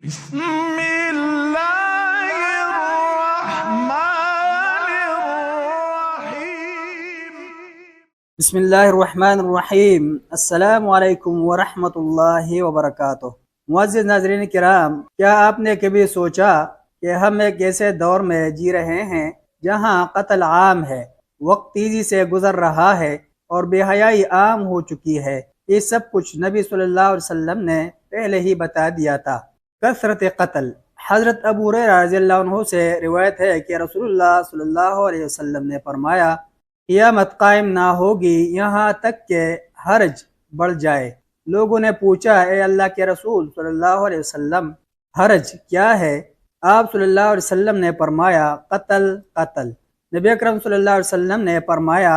بسم اللہ الرحمن الرحیم بسم اللہ الرحمن الرحیم۔ السلام علیکم ورحمۃ اللہ وبرکاتہ۔ معزز ناظرین کرام، کیا آپ نے کبھی سوچا کہ ہم ایک ایسے دور میں جی رہے ہیں جہاں قتل عام ہے، وقت تیزی سے گزر رہا ہے اور بے حیائی عام ہو چکی ہے؟ یہ سب کچھ نبی صلی اللہ علیہ وسلم نے پہلے ہی بتا دیا تھا۔ کثرت قتل۔ حضرت ابو ہریرہ رضی اللہ عنہ سے روایت ہے کہ رسول اللہ صلی اللہ علیہ وسلم نے فرمایا، قیامت قائم نہ ہوگی یہاں تک کہ حرج بڑھ جائے۔ لوگوں نے پوچھا، اے اللہ کے رسول صلی اللہ علیہ وسلم، حرج کیا ہے؟ آپ صلی اللہ علیہ وسلم نے فرمایا، قتل۔ نبی اکرم صلی اللہ علیہ وسلم نے فرمایا،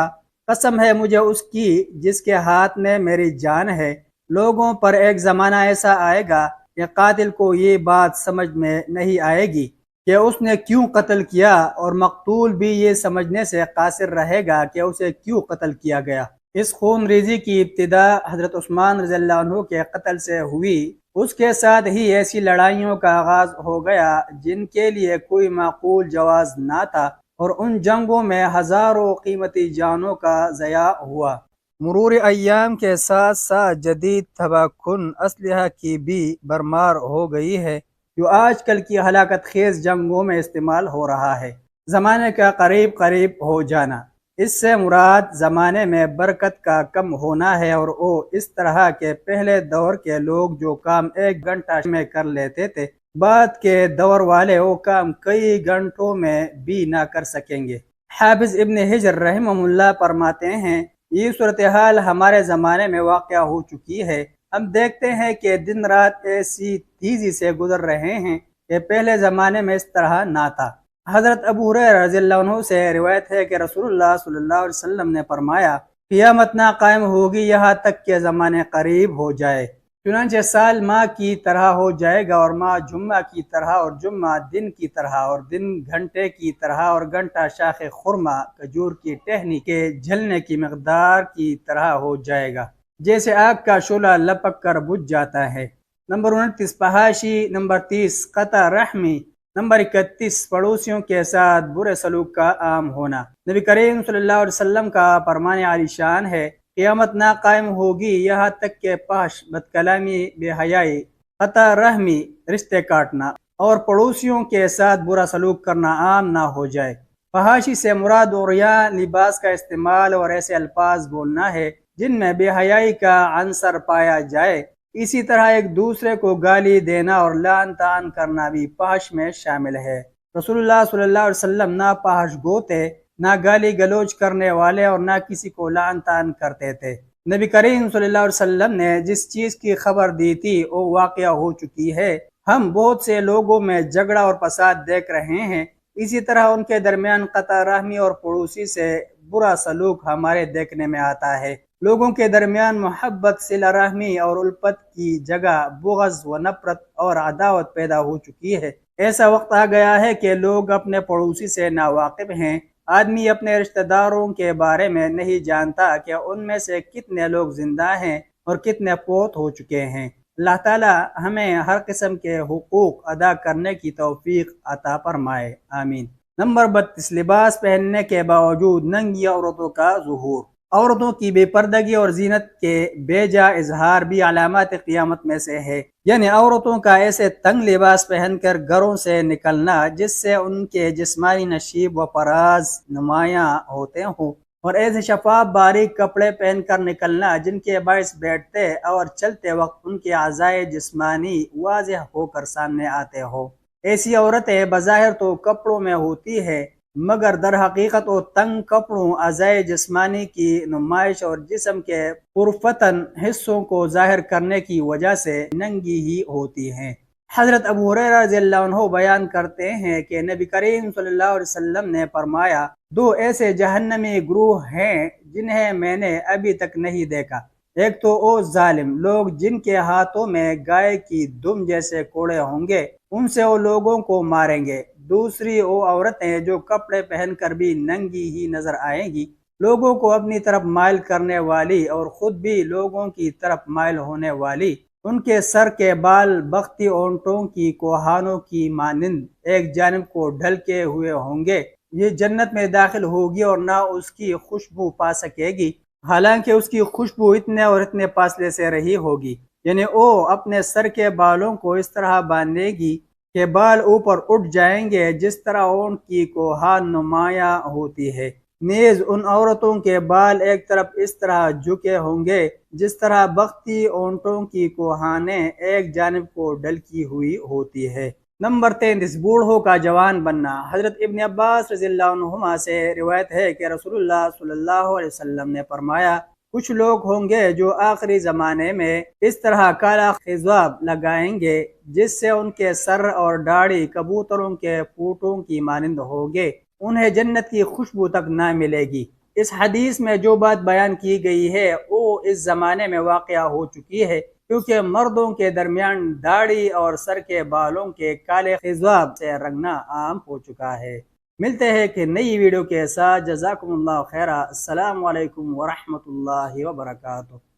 قسم ہے مجھے اس کی جس کے ہاتھ میں میری جان ہے، لوگوں پر ایک زمانہ ایسا آئے گا کہ قاتل کو یہ بات سمجھ میں نہیں آئے گی کہ اس نے کیوں قتل کیا، اور مقتول بھی یہ سمجھنے سے قاصر رہے گا کہ اسے کیوں قتل کیا گیا۔ اس خون ریزی کی ابتدا حضرت عثمان رضی اللہ عنہ کے قتل سے ہوئی۔ اس کے ساتھ ہی ایسی لڑائیوں کا آغاز ہو گیا جن کے لیے کوئی معقول جواز نہ تھا، اور ان جنگوں میں ہزاروں قیمتی جانوں کا ضیاع ہوا۔ مرور ایام کے ساتھ ساتھ جدید تباہ کن اسلحہ کی بھی برمار ہو گئی ہے جو آج کل کی ہلاکت خیز جنگوں میں استعمال ہو رہا ہے۔ زمانے کا قریب ہو جانا، اس سے مراد زمانے میں برکت کا کم ہونا ہے، اور وہ اس طرح کے پہلے دور کے لوگ جو کام 1 گھنٹہ میں کر لیتے تھے، بعد کے دور والے وہ کام کئی گھنٹوں میں بھی نہ کر سکیں گے۔ حافظ ابن حجر رحمہ اللہ فرماتے ہیں، یہ صورتحال ہمارے زمانے میں واقع ہو چکی ہے۔ ہم دیکھتے ہیں کہ دن رات ایسی تیزی سے گزر رہے ہیں کہ پہلے زمانے میں اس طرح نہ تھا۔ حضرت ابو ہریرہ رضی اللہ عنہ سے روایت ہے کہ رسول اللہ صلی اللہ علیہ وسلم نے فرمایا، قیامت نہ قائم ہوگی یہاں تک کہ زمانے قریب ہو جائے، چنانچہ سال ماہ کی طرح ہو جائے گا، اور ماہ جمعہ کی طرح، اور جمعہ دن کی طرح، اور دن گھنٹے کی طرح، اور گھنٹہ شاخ خرما کھجور کی ٹہنی کے جلنے کی مقدار کی طرح ہو جائے گا، جیسے آگ کا شعلہ لپک کر بجھ جاتا ہے۔ نمبر 29 فحاشی۔ نمبر 30 قطع رحمی۔ نمبر 31 پڑوسیوں کے ساتھ برے سلوک کا عام ہونا۔ نبی کریم صلی اللہ علیہ وسلم کا فرمان عالی شان ہے، قیامت نہ قائم ہوگی یہاں تک کہ فحش، بد کلامی، بے حیائی، قطع رحمی، رشتے کاٹنا، اور پڑوسیوں کے ساتھ برا سلوک کرنا عام نہ ہو جائے۔ فحاشی سے مراد عریاں لباس کا استعمال اور ایسے الفاظ بولنا ہے جن میں بے حیائی کا عنصر پایا جائے۔ اسی طرح ایک دوسرے کو گالی دینا اور لعن طعن کرنا بھی فحش میں شامل ہے۔ رسول اللہ صلی اللہ علیہ وسلم نہ فحش گو تھے، نہ گالی گلوچ کرنے والے، اور نہ کسی کو لعن طعن کرتے تھے۔ نبی کریم صلی اللہ علیہ وسلم نے جس چیز کی خبر دی تھی وہ واقعہ ہو چکی ہے۔ ہم بہت سے لوگوں میں جھگڑا اور فساد دیکھ رہے ہیں، اسی طرح ان کے درمیان قطع رحمی اور پڑوسی سے برا سلوک ہمارے دیکھنے میں آتا ہے۔ لوگوں کے درمیان محبت، صلہ رحمی اور الفت کی جگہ بغض و نفرت اور عداوت پیدا ہو چکی ہے۔ ایسا وقت آ گیا ہے کہ لوگ اپنے پڑوسی سے ناواقف ہیں۔ آدمی اپنے رشتہ داروں کے بارے میں نہیں جانتا کہ ان میں سے کتنے لوگ زندہ ہیں اور کتنے فوت ہو چکے ہیں۔ اللہ تعالی ہمیں ہر قسم کے حقوق ادا کرنے کی توفیق عطا فرمائے، آمین۔ نمبر 32 لباس پہننے کے باوجود ننگی عورتوں کا ظہور۔ عورتوں کی بے پردگی اور زینت کے بے جا اظہار بھی علامات قیامت میں سے ہے، یعنی عورتوں کا ایسے تنگ لباس پہن کر گھروں سے نکلنا جس سے ان کے جسمانی نشیب و فراز نمایاں ہوتے ہوں، اور ایسے شفاف باریک کپڑے پہن کر نکلنا جن کے باعث بیٹھتے اور چلتے وقت ان کے اعضائے جسمانی واضح ہو کر سامنے آتے ہوں۔ ایسی عورتیں بظاہر تو کپڑوں میں ہوتی ہے، مگر در حقیقت وہ تنگ کپڑوں، اعضائے جسمانی کی نمائش اور جسم کے پرفتن حصوں کو ظاہر کرنے کی وجہ سے ننگی ہی ہوتی ہیں۔ حضرت ابو ہریرہ رضی اللہ عنہ بیان کرتے ہیں کہ نبی کریم صلی اللہ علیہ وسلم نے فرمایا، 2 ایسے جہنمی گروہ ہیں جنہیں میں نے ابھی تک نہیں دیکھا۔ ایک تو وہ ظالم لوگ جن کے ہاتھوں میں گائے کی دم جیسے کوڑے ہوں گے، ان سے وہ لوگوں کو ماریں گے۔ دوسری وہ عورتیں جو کپڑے پہن کر بھی ننگی ہی نظر آئیں گی، لوگوں کو اپنی طرف مائل کرنے والی اور خود بھی لوگوں کی طرف مائل ہونے والی۔ ان کے سر کے بال بختی اونٹوں کی کوہانوں کی مانند ایک جانب کو ڈھلکے ہوئے ہوں گے۔ یہ جنت میں داخل ہوگی اور نہ اس کی خوشبو پا سکے گی، حالانکہ اس کی خوشبو اتنے اور اتنے فاصلے سے رہی ہوگی۔ یعنی وہ اپنے سر کے بالوں کو اس طرح باندھے گی کہ بال اوپر اٹھ جائیں گے، جس طرح اونٹ کی کوہان نمایاں ہوتی ہے۔ نیز ان عورتوں کے بال ایک طرف اس طرح جھکے ہوں گے جس طرح بختی اونٹوں کی کوہانیں ایک جانب کو ڈھلکی ہوئی ہوتی ہے۔ نمبر 33، بوڑھوں کا جوان بننا۔ حضرت ابن عباس رضی اللہ عنہما سے روایت ہے کہ رسول اللہ صلی اللہ علیہ وسلم نے فرمایا، کچھ لوگ ہوں گے جو آخری زمانے میں اس طرح کالا خضاب لگائیں گے جس سے ان کے سر اور داڑھی کبوتروں کے پھوٹوں کی مانند ہوگے، انہیں جنت کی خوشبو تک نہ ملے گی۔ اس حدیث میں جو بات بیان کی گئی ہے وہ اس زمانے میں واقعہ ہو چکی ہے، کیونکہ مردوں کے درمیان داڑھی اور سر کے بالوں کے کالے خضاب سے رنگنا عام ہو چکا ہے۔ ملتے ہیں کہ نئی ویڈیو کے ساتھ۔ جزاکم اللہ خیرہ۔ السلام علیکم ورحمۃ اللہ وبرکاتہ۔